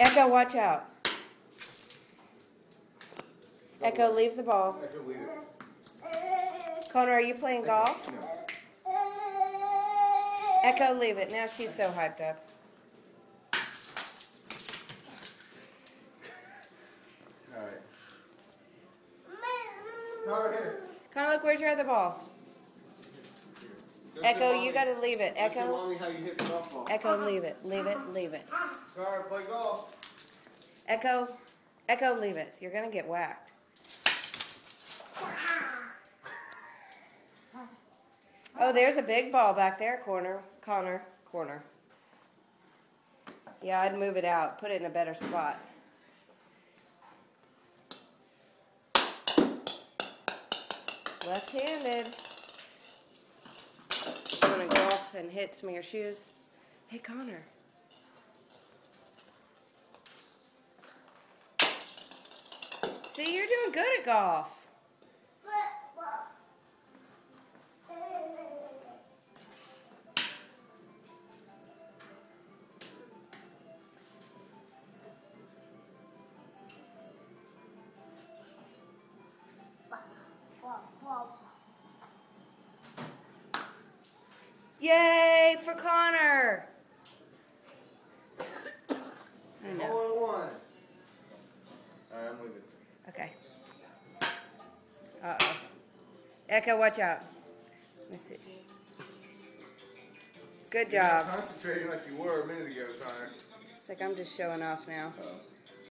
Echo, watch out. Echo, leave the ball. Echo, leave it. Connor, are you playing golf? No. Echo, leave it. Now she's so hyped up. Alright. No, here. Connor, look, where's your other ball? Echo, you gotta leave it. Just show Echo, Mommy how you hit the golf ball. Echo, leave it. Leave it, leave it. Sorry, play golf. Echo, Echo, leave it. You're gonna get whacked. Oh, there's a big ball back there, Connor. Yeah, I'd move it out. Put it in a better spot. Left-handed. You want to go off and hit some of your shoes? Hey, Connor. See, you're doing good at golf. Yay for Connor! I know. Hole in one. Alright, I'm leaving. Okay. Uh-oh. Echo, watch out. Let me see. Good You're not job. concentrating like you were a minute ago, Connor. It's like I'm just showing off now. Oh.